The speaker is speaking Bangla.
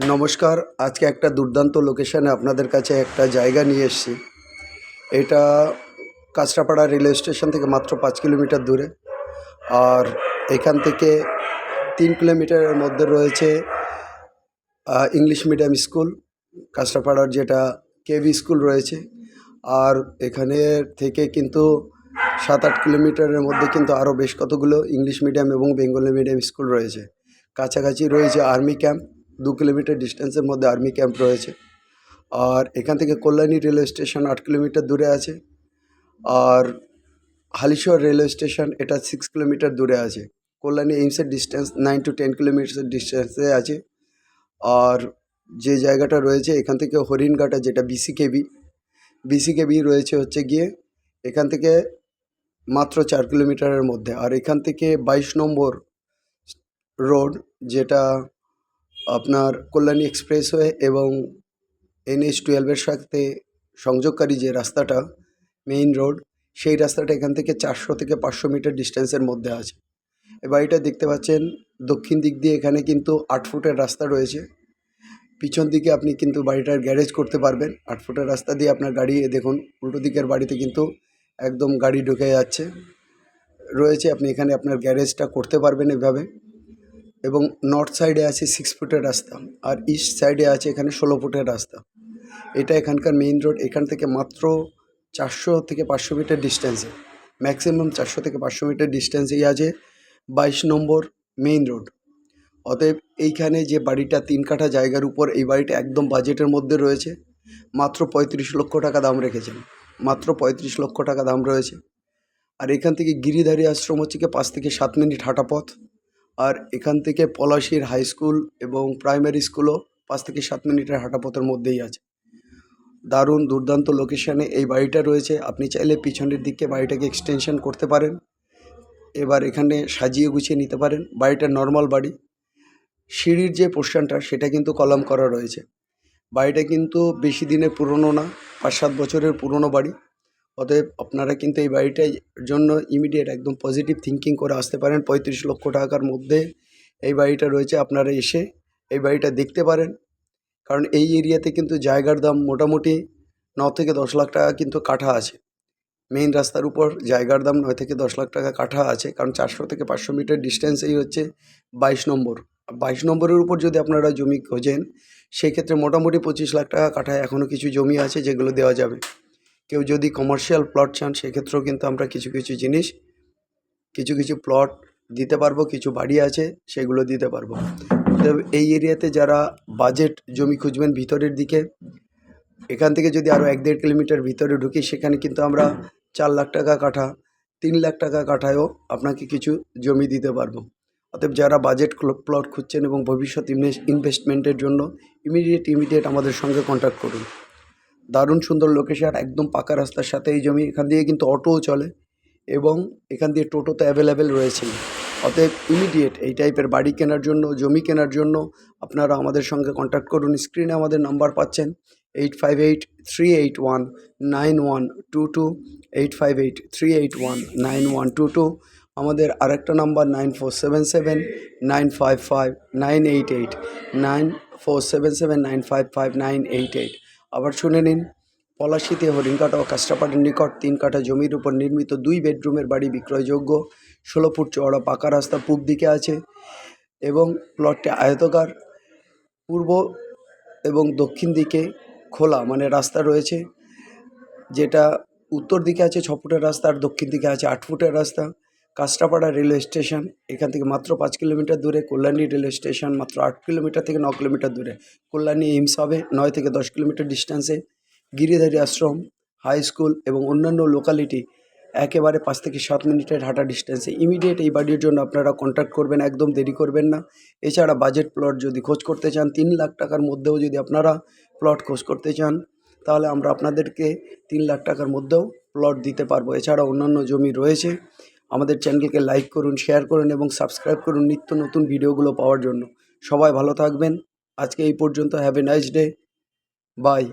নমস্কার। আজকে একটা দুর্দান্ত লোকেশনে আপনাদের কাছে একটা জায়গা নিয়ে এসেছি। এটা কাঁচরাপাড়া রেলওয়ে স্টেশন থেকে মাত্র 5 কিলোমিটার দূরে। আর এখান থেকে 3 কিলোমিটারের মধ্যে রয়েছে ইংলিশ মিডিয়াম স্কুল, কাঁচরাপাড়ার যেটা কেভি স্কুল রয়েছে। আর এখানে থেকে কিন্তু 7-8 কিলোমিটারের মধ্যে কিন্তু আরও বেশ কতগুলো ইংলিশ মিডিয়াম এবং বেঙ্গলি মিডিয়াম স্কুল রয়েছে। কাছাকাছি রয়েছে আর্মি ক্যাম্প, 2 কিলোমিটার ডিস্টেন্সের মধ্যে আর্মি ক্যাম্প রয়েছে। আর এখান থেকে কল্যাণী রেলওয়ে স্টেশন 8 কিলোমিটার দূরে আছে। আর হালিশহর রেলওয়ে স্টেশন এটা 6 কিলোমিটার দূরে আছে। কল্যাণী এইমসের ডিস্টেন্স 9 to 10 কিলোমিটার ডিস্টেন্সে আছে। আর যে জায়গাটা রয়েছে এখান থেকে হরিণঘাটা, যেটা বিসিকেবি রয়েছে হচ্ছে গিয়ে এখান থেকে মাত্র 4 কিলোমিটারের মধ্যে। আর এখান থেকে 22 নম্বর রোড, যেটা আপনার কল্যাণী এক্সপ্রেসওয়ে এবং NH-12 সাথে সংযোগকারী যে রাস্তাটা, মেইন রোড, সেই রাস্তাটা এখান থেকে 400 থেকে 500 মিটার ডিস্টেন্সের মধ্যে আছে। এই বাড়িটা দেখতে পাচ্ছেন দক্ষিণ দিক দিয়ে এখানে কিন্তু 8 ফুটের রাস্তা রয়েছে। পিছন দিকে আপনি কিন্তু বাড়িটার গ্যারেজ করতে পারবেন। 8 ফুটের রাস্তা দিয়ে আপনার গাড়ি, দেখুন উল্টো দিকের বাড়িতে কিন্তু একদম গাড়ি ঢুকে যাচ্ছে রয়েছে। আপনি এখানে আপনার গ্যারেজটা করতে পারবেন এভাবে। এবং নর্থ সাইডে আছে 6 ফুটের রাস্তা, আর ইস্ট সাইডে আছে এখানে 16 ফুটের রাস্তা। এটা এখানকার মেইন রোড। এখান থেকে মাত্র 400 থেকে 500 মিটার ডিস্টেন্সে, ম্যাক্সিমাম 400 থেকে 500 মিটার ডিস্টেন্সেই আছে 22 নম্বর মেইন রোড। অতএব এইখানে যে বাড়িটা 3 কাঠা জায়গার উপর, এই বাড়িটা একদম বাজেটের মধ্যে রয়েছে। মাত্র 35 লক্ষ টাকা দাম রেখেছেন, মাত্র 35 লক্ষ টাকা দাম রয়েছে। আর এখান থেকে গিরিধারী আশ্রম হচ্ছে 5 থেকে 7 মিনিট হাঁটা পথ। আর এখান থেকে পলাশীর হাই স্কুল এবং প্রাইমারি স্কুলও 5 থেকে 7 মিনিটের হাঁটা পথের মধ্যেই আছে। দারুণ দুর্দান্ত লোকেশানে এই বাড়িটা রয়েছে। আপনি চাইলে পিছনের দিকে বাড়িটাকে এক্সটেনশন করতে পারেন, এবার এখানে সাজিয়ে গুছিয়ে নিতে পারেন। বাড়িটা নর্মাল বাড়ি। সিঁড়ির যে পোর্শনটা সেটা কিন্তু কলাম করা রয়েছে। বাড়িটা কিন্তু বেশি দিনের পুরনো না, 5-7 বছরের পুরনো বাড়ি। অতএব আপনারা কিন্তু এই বাড়িটার জন্য ইমিডিয়েট একদম পজিটিভ থিঙ্কিং করে আসতে পারেন। 35 লক্ষ টাকার মধ্যে এই বাড়িটা রয়েছে। আপনারা এসে এই বাড়িটা দেখতে পারেন। কারণ এই এরিয়াতে কিন্তু জায়গার দাম মোটামুটি 9 থেকে 10 লাখ টাকা কিন্তু কাঠা আছে। মেইন রাস্তার উপর জায়গার দাম 9 থেকে 10 লাখ টাকা কাঠা আছে। কারণ 400 থেকে 500 মিটার ডিস্টেন্সেই হচ্ছে 22 নম্বর। 22 নম্বরের উপর যদি আপনারা জমি খোঁজেন, সেক্ষেত্রে মোটামুটি 25 লাখ টাকা কাঠায় এখনও কিছু জমি আছে যেগুলো দেওয়া যাবে। কেউ যদি কমার্শিয়াল প্লট চান, সেক্ষেত্রেও কিন্তু আমরা কিছু কিছু প্লট দিতে পারবো। কিছু বাড়ি আছে সেগুলো দিতে পারবো। তবে এই এরিয়াতে যারা বাজেট জমি খুঁজবেন ভিতরের দিকে, এখান থেকে যদি আরও 1-1.5 কিলোমিটার ভিতরে ঢুকি, সেখানে কিন্তু আমরা 4 লাখ টাকা কাঠা, 3 লাখ টাকা কাঠায়ও আপনাকে কিছু জমি দিতে পারবো। অতএব যারা বাজেট প্লট খুঁজছেন এবং ভবিষ্যৎ ইনভেস্টমেন্টের জন্য ইমিডিয়েট আমাদের সঙ্গে কন্ট্যাক্ট করুন। দারুণ সুন্দর লোকেশন, একদম পাকা রাস্তার সাথে এই জমি। এখান দিয়ে কিন্তু অটোও চলে এবং এখান দিয়ে টোটো তো অ্যাভেলেবেল রয়েছেই। অতএব ইমিডিয়েট এই টাইপের বাড়ি কেনার জন্য, জমি কেনার জন্য আপনারা আমাদের সঙ্গে কন্ট্যাক্ট করুন। স্ক্রিনে আমাদের নাম্বার পাচ্ছেন 8583819122, 8583819122। আমাদের আরেকটা নাম্বার 9477955988, 9477955988। আবার শুনে নিন, পলাশীতে হরিণঘাটা ও কাঁচরাপাড়ার নিকট 3 কাঠা জমির উপর নির্মিত 2 বেডরুমের বাড়ি বিক্রয়যোগ্য। 16 ফুট চওড়া পাকা রাস্তা পূব দিকে আছে এবং প্লটটি আয়তাকার। পূর্ব এবং দক্ষিণ দিকে খোলা মানে রাস্তা রয়েছে, যেটা উত্তর দিকে আছে 6 ফুটের রাস্তা আর দক্ষিণ দিকে আছে 8 ফুটের রাস্তা। কাঁচরাপাড়া রেলওয়ে স্টেশন এখান থেকে মাত্র 5 কিলোমিটার দূরে। কল্যাণী রেলওয়ে স্টেশন মাত্র 8 কিলোমিটার থেকে 9 কিলোমিটার দূরে। কল্যাণী এইমস হবে 9 থেকে 10 কিলোমিটার ডিস্টেন্সে। গিরিধারী আশ্রম, হাই স্কুল এবং অন্যান্য লোকালিটি একেবারে 5 থেকে 7 মিনিটের হাঁটা ডিস্টেন্সে। ইমিডিয়েট এই বাড়ির জন্য আপনারা কন্ট্যাক্ট করবেন, একদম দেরি করবেন না। এছাড়া বাজেট প্লট যদি খোঁজ করতে চান, 3 লাখ টাকার মধ্যেও যদি আপনারা প্লট খোঁজ করতে চান, তাহলে আমরা আপনাদেরকে 3 লাখ টাকার মধ্যেও প্লট দিতে পারবো। এছাড়া অন্যান্য জমি রয়েছে। আমাদের চ্যানেলকে লাইক করুন, শেয়ার করুন এবং সাবস্ক্রাইব করুন নিত্য নতুন ভিডিওগুলো পাওয়ার জন্য। সবাই ভালো থাকবেন। আজকে এই পর্যন্ত। Have a nice day. By.